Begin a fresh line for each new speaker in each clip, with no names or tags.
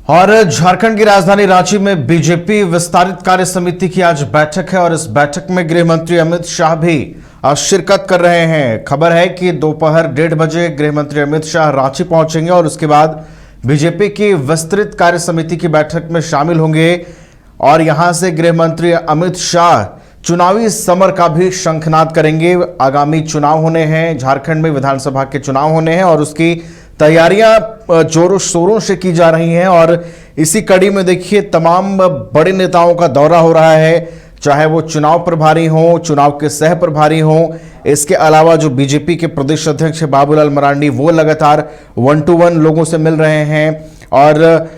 और झारखंड की राजधानी रांची में बीजेपी विस्तारित कार्य समिति की आज बैठक है और इस बैठक में गृह मंत्री अमित शाह भी शिरकत कर रहे हैं। खबर है कि दोपहर 1:30 बजे गृह मंत्री अमित शाह रांची पहुंचेंगे और उसके बाद बीजेपी की विस्तृत कार्य समिति की बैठक में शामिल होंगे और यहां से गृह मंत्री अमित शाह चुनावी समर का भी शंखनाद करेंगे। आगामी चुनाव होने हैं, झारखंड में विधानसभा के चुनाव होने हैं और उसकी तैयारियां जोरों शोरों से की जा रही हैं और इसी कड़ी में देखिए तमाम बड़े नेताओं का दौरा हो रहा है, चाहे वो चुनाव प्रभारी हों, चुनाव के सह प्रभारी हों। इसके अलावा जो बीजेपी के प्रदेश अध्यक्ष बाबूलाल मरांडी वो लगातार 1-to-1 लोगों से मिल रहे हैं और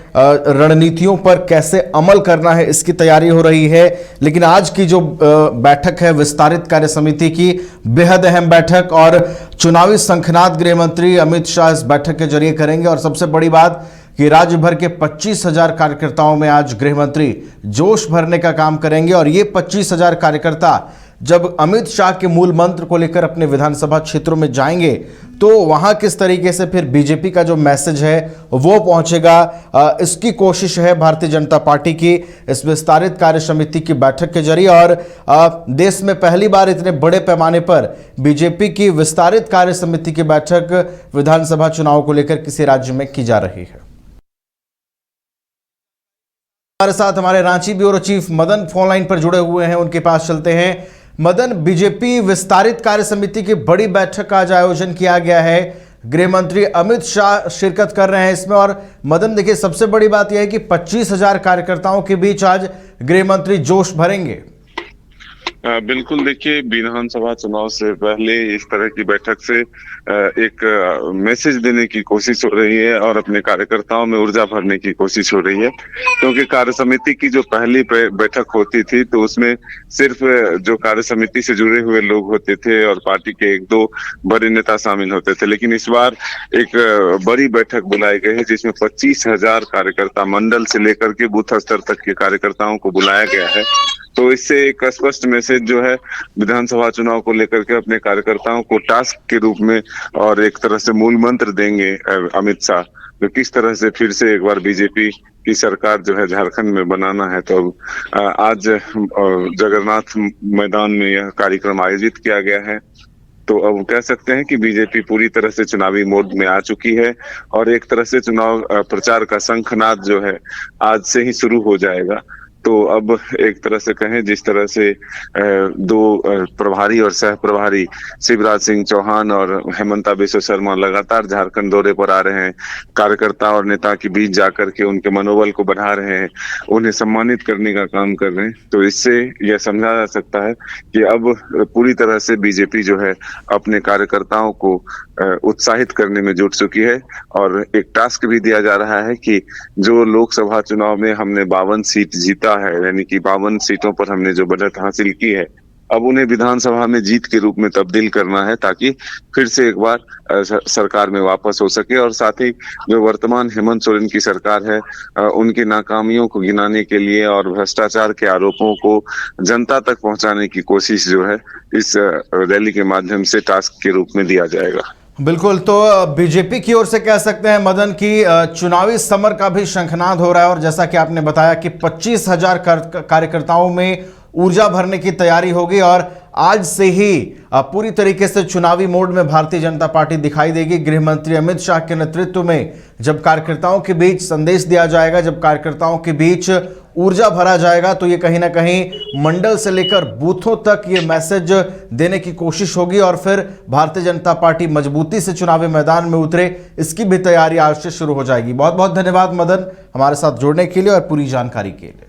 रणनीतियों पर कैसे अमल करना है इसकी तैयारी हो रही है। लेकिन आज की जो बैठक है विस्तारित कार्य समिति की, बेहद अहम बैठक और चुनावी शंखनाद गृह मंत्री अमित शाह इस बैठक के जरिए करेंगे। और सबसे बड़ी बात कि राज्य भर के 25,000 कार्यकर्ताओं में आज गृह मंत्री जोश भरने का काम करेंगे और ये 25,000 कार्यकर्ता जब अमित शाह के मूल मंत्र को लेकर अपने विधानसभा क्षेत्रों में जाएंगे तो वहां किस तरीके से फिर बीजेपी का जो मैसेज है वो पहुंचेगा, इसकी कोशिश है भारतीय जनता पार्टी की इस विस्तारित कार्य समिति की बैठक के जरिए। और देश में पहली बार इतने बड़े पैमाने पर बीजेपी की विस्तारित कार्य समिति की बैठक विधानसभा चुनाव को लेकर किसी राज्य में की जा रही है। हमारे साथ हमारे Ranchi bureau chief Madan phone line पर जुड़े हुए हैं, उनके पास चलते हैं। मदन, बीजेपी विस्तारित कार्य समिति की बड़ी बैठक का आज आयोजन किया गया है, गृह मंत्री अमित शाह शिरकत कर रहे हैं इसमें। और मदन देखिए सबसे बड़ी बात यह है कि 25,000 कार्यकर्ताओं के बीच आज गृह मंत्री जोश भरेंगे।
बिल्कुल, देखिए विधानसभा चुनाव से पहले इस तरह की बैठक से एक मैसेज देने की कोशिश हो रही है और अपने कार्यकर्ताओं में ऊर्जा भरने की कोशिश हो रही है, क्योंकि कार्य समिति की जो पहली बैठक होती थी तो उसमें सिर्फ जो कार्य समिति से जुड़े हुए लोग होते थे और पार्टी के 1-2 बड़े नेता शामिल होते थे। लेकिन इस बार एक बड़ी बैठक बुलाई गई है जिसमें 25,000 कार्यकर्ता मंडल से लेकर के बूथ स्तर तक के कार्यकर्ताओं को बुलाया गया है। तो इससे एक स्पष्ट मैसेज जो है विधानसभा चुनाव को लेकर के अपने कार्यकर्ताओं को टास्क के रूप में और एक तरह से मूल मंत्र देंगे अमित शाह, तो किस तरह से फिर से एक बार बीजेपी की सरकार जो है झारखंड में बनाना है। तो आज जगन्नाथ मैदान में यह कार्यक्रम आयोजित किया गया है। तो अब कह सकते हैं कि बीजेपी पूरी तरह से चुनावी मोड में आ चुकी है और एक तरह से चुनाव प्रचार का शंखनाद जो है आज से ही शुरू हो जाएगा। तो अब एक तरह से कहें जिस तरह से 2 प्रभारी और सह प्रभारी शिवराज सिंह चौहान और हेमंता बिश्व शर्मा लगातार झारखंड दौरे पर आ रहे हैं, कार्यकर्ता और नेता के बीच जाकर के उनके मनोबल को बढ़ा रहे हैं, उन्हें सम्मानित करने का काम कर रहे हैं। तो इससे यह समझा जा सकता है कि अब पूरी तरह से बीजेपी जो है अपने कार्यकर्ताओं को उत्साहित करने में जुट चुकी है और एक टास्क भी दिया जा रहा है कि जो लोकसभा चुनाव में हमने 52 सीट जीता है, यानी कि 52 सीटों पर हमने जो बढ़त हासिल की है, अब उन्हें विधानसभा में जीत के रूप में तब्दील करना है ताकि फिर से एक बार सरकार में वापस हो सके। और साथ ही जो वर्तमान हेमंत सोरेन की सरकार है उनकी नाकामियों को गिनाने के लिए और भ्रष्टाचार के आरोपों को जनता तक पहुंचाने की कोशिश जो है इस रैली के माध्यम से टास्क के रूप में दिया जाएगा।
बिल्कुल, तो बीजेपी की ओर से कह सकते हैं मदन की चुनावी समर का भी शंखनाद हो रहा है और जैसा कि आपने बताया कि 25,000 कार्यकर्ताओं में ऊर्जा भरने की तैयारी होगी और आज से ही पूरी तरीके से चुनावी मोड में भारतीय जनता पार्टी दिखाई देगी। गृह मंत्री अमित शाह के नेतृत्व में जब कार्यकर्ताओं के बीच संदेश दिया जाएगा, जब कार्यकर्ताओं के बीच ऊर्जा भरा जाएगा तो ये कहीं ना कहीं मंडल से लेकर बूथों तक ये मैसेज देने की कोशिश होगी और फिर भारतीय जनता पार्टी मजबूती से चुनावी मैदान में उतरे, इसकी भी तैयारी आज से शुरू हो जाएगी। बहुत बहुत धन्यवाद मदन हमारे साथ जुड़ने के लिए और पूरी जानकारी के लिए।